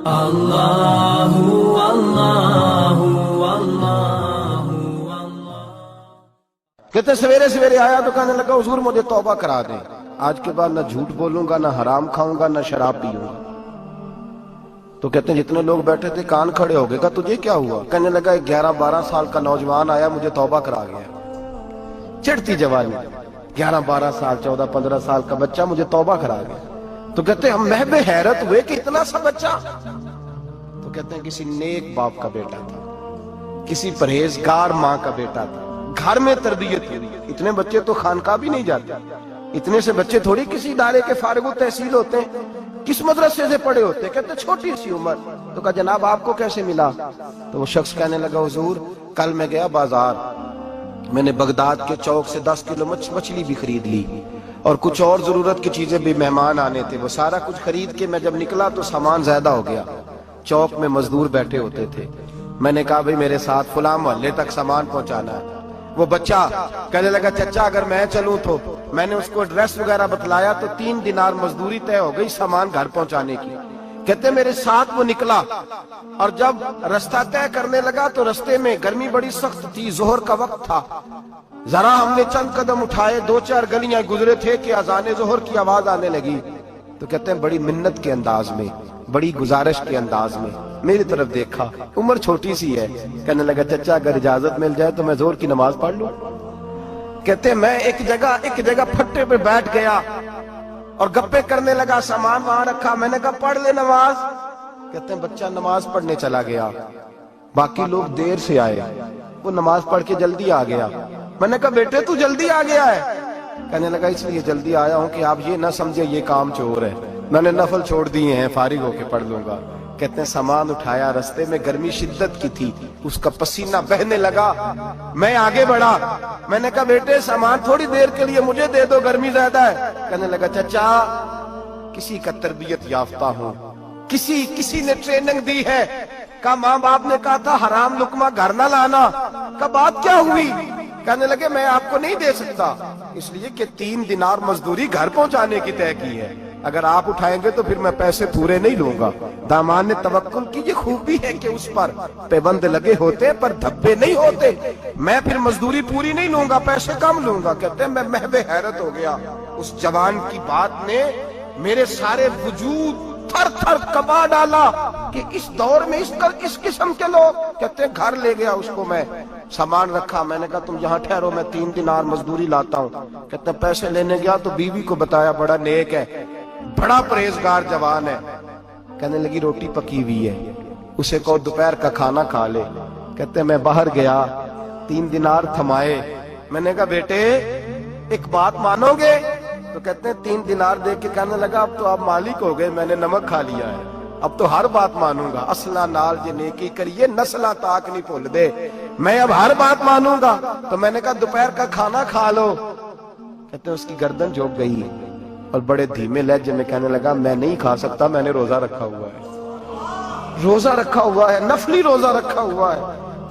اللہ اللہ اللہ۔ کہتے سویرے سویرے آیا تو کہنے لگا حضور مجھے توبہ کرا دیں، آج کے بعد نہ جھوٹ بولوں گا، نہ حرام کھاؤں گا، نہ شراب پیوں گا۔ تو کہتے ہیں جتنے لوگ بیٹھے تھے کان کھڑے ہو گئے، کہا تجھے کیا ہوا؟ کہنے لگا 11-12 سال کا نوجوان آیا مجھے توبہ کرا گیا، چڑھتی جوانی، 11-12 سال 14-15 سال کا بچہ مجھے توبہ کرا گیا۔ تو کہتے ہیں ہم محب حیرت ہوئے کہ اتنا سا بچہ؟ تو کہتے ہیں کسی نیک باپ کا بیٹا تھا، کسی پرہیزگار ماں کا بیٹا تھا، گھر میں تربیت ہوئی۔ اتنے بچے تو خانقاہ بھی نہیں جاتے، اتنے سے بچے تھوڑی کسی ادارے کے فارغ التحصیل ہوتے ہیں، کس مدرسے سے پڑھے ہوتے ہیں؟ کہتے چھوٹی سی عمر۔ تو کہا جناب آپ کو کیسے ملا؟ تو وہ شخص کہنے لگا حضور کل میں گیا بازار، میں نے بغداد کے چوک سے 10 کلو مچھلی بھی خرید لی اور کچھ اور ضرورت کی چیزیں بھی، مہمان آنے تھے، وہ سارا کچھ خرید کے میں جب نکلا تو سامان زیادہ ہو گیا۔ چوک میں مزدور بیٹھے ہوتے تھے، میں نے کہا بھئی میرے ساتھ فلاں محلے تک سامان پہنچانا ہے۔ وہ بچہ کہنے لگا چچا اگر میں چلوں تو، میں نے اس کو ایڈریس وغیرہ بتلایا تو 3 دینار مزدوری طے ہو گئی سامان گھر پہنچانے کی۔ کہتے میرے ساتھ وہ نکلا اور جب رستہ طے کرنے لگا تو رستے میں گرمی بڑی سخت تھی، ظہر کا وقت تھا، ذرا ہم نے چند قدم اٹھائے، 2-4 گلیاں گزرے تھے کہ اذان ظہر کی آواز آنے لگی۔ تو کہتے ہیں بڑی منت کے انداز میں، بڑی گزارش کے انداز میں میری طرف دیکھا، عمر چھوٹی سی ہے، کہنے لگا چچا اگر اجازت مل جائے تو میں ظہر کی نماز پڑھ لوں۔ کہتے ہیں میں ایک جگہ پھٹے پہ بیٹھ گیا اور گپے کرنے لگا، سامان وہاں رکھا، میں نے کہا پڑھ لے نماز۔ کہتے ہیں بچہ نماز پڑھنے چلا گیا، باقی لوگ دیر سے آئے، وہ نماز پڑھ کے جلدی آ گیا۔ میں نے کہا بیٹے تو جلدی آ گیا ہے؟ کہنے لگا اس لیے جلدی آیا ہوں کہ آپ یہ نہ سمجھے یہ کام چور ہے، میں نے نفل چھوڑ دیے ہیں، فارغ ہو کے پڑھ لوں گا۔ کہتے ہیں سامان اٹھایا، رستے میں گرمی شدت کی تھی، اس کا پسینہ بہنے لگا، میں آگے بڑھا، میں نے کہا بیٹے سامان تھوڑی دیر کے لیے مجھے دے دو، گرمی زیادہ ہے۔ کہنے لگا چچا کسی کا تربیت یافتہ ہوں، کسی نے ٹریننگ دی ہے، کہا ماں باپ نے کہا تھا حرام لقمہ گھر نہ لانا، کہا بات کیا ہوئی؟ کہنے لگے میں آپ کو نہیں دے سکتا، اس لیے کہ 3 دینار مزدوری گھر پہنچانے کی طے کی ہے، اگر آپ اٹھائیں گے تو پھر میں پیسے پورے نہیں لوں گا۔ دامان نے توکل کی یہ خوبی ہے کہ اس پر پیبند لگے ہوتے پر دھبے نہیں ہوتے، میں پھر مزدوری پوری نہیں لوں گا، پیسے کم لوں گا۔ کہتے ہیں میں محو حیرت ہو گیا، اس جوان کی بات نے میرے سارے وجود تھر تھر کبا ڈالا کہ اس دور میں اس قسم کے لوگ۔ کہتے ہیں گھر لے گیا اس کو، میں سامان رکھا، میں نے کہا تم یہاں ٹھہرو میں 3 دینار مزدوری لاتا ہوں۔ کہتے ہیں پیسے لینے گیا تو بیوی کو بتایا بڑا نیک ہے، بڑا پرہیزگار جوان ہے، کہنے لگی روٹی پکی ہوئی ہے، اسے کہو دوپہر کا کھانا کھا لے۔ کہتے ہیں میں باہر گیا، 3 دینار تھمائے، میں نے کہا بیٹے ایک بات مانو گے؟ تو کہتے ہیں 3 دینار دے کے کہنے لگا اب تو آپ مالک ہو گئے، میں نے نمک کھا لیا ہے، اب تو ہر بات مانوں گا، اصلہ نال جے نیکی کریے نسلہ تاک نہیں بھول دے، میں اب ہر بات مانوں گا۔ تو میں نے کہا دوپہر کا کھانا کھا لو۔ کہتے ہیں اس کی گردن جھک گئی اور بڑے دھیمے لہجے میں کہنے لگا میں نہیں کھا سکتا، میں نے روزہ رکھا ہوا ہے، روزہ رکھا ہوا ہے، نفلی روزہ رکھا ہوا ہے۔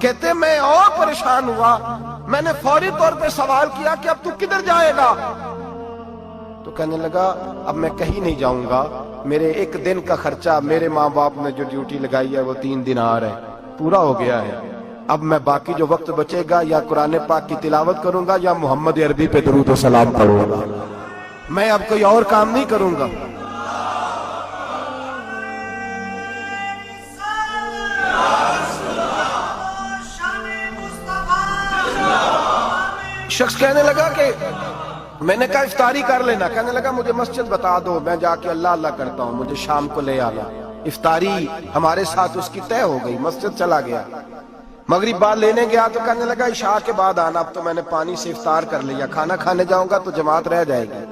کہتے ہیں میں اور پریشان ہوا، میں نے فوری طور پہ سوال کیا کہ اب تو کدھر جائے گا؟ تو کہنے لگا اب میں کہیں نہیں جاؤں گا، میرے 1 دن کا خرچہ میرے ماں باپ نے جو ڈیوٹی لگائی ہے وہ 3 دینار ہے، پورا ہو گیا ہے، اب میں باقی جو وقت بچے گا یا قرآن پاک کی تلاوت کروں گا یا محمد عربی پہ درود و سلام پڑھوں گا، میں اب کوئی اور کام نہیں کروں گا۔ شخص کہنے لگا کہ میں نے کہا افطاری کر لینا، کہنے لگا مجھے مسجد بتا دو، میں جا کے اللہ اللہ کرتا ہوں، مجھے شام کو لے آنا۔ افطاری ہمارے ساتھ اس کی طے ہو گئی، مسجد چلا گیا، مغرب بعد لینے گیا تو کہنے لگا عشاء کے بعد آنا، اب تو میں نے پانی سے افطار کر لیا، کھانا کھانے جاؤں گا تو جماعت رہ جائے گی۔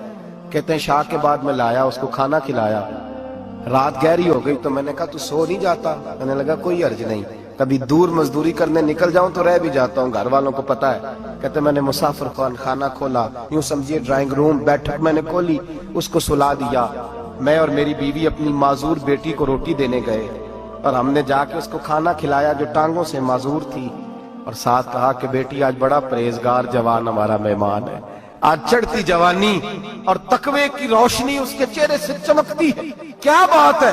کہتے ہیں عشاء کے بعد میں لایا، اس کو کھانا کھلایا، رات گہری ہو گئی تو میں نے کہا تو سو نہیں جاتا؟ کہنے لگا کوئی عرض نہیں، کبھی دور مزدوری کرنے نکل جاؤں تو رہ بھی جاتا ہوں، گھر والوں کو پتا ہے۔ کہتے میں نے مسافر خانہ کھولا، یوں سمجھیے ڈرائنگ روم بیٹھک میں نے کھولی، اس کو سلا دیا، میں اور میری بیوی اپنی معذور بیٹی کو روٹی دینے گئے اور ہم نے جا کے اس کو کھانا کھلایا جو ٹانگوں سے معذور تھی، اور ساتھ کہا کہ بیٹی آج بڑا پرہیزگار جوان ہمارا مہمان ہے، آج چڑھتی جوانی اور تقوی کی روشنی اس کے چہرے سے چمکتی ہے، کیا بات ہے،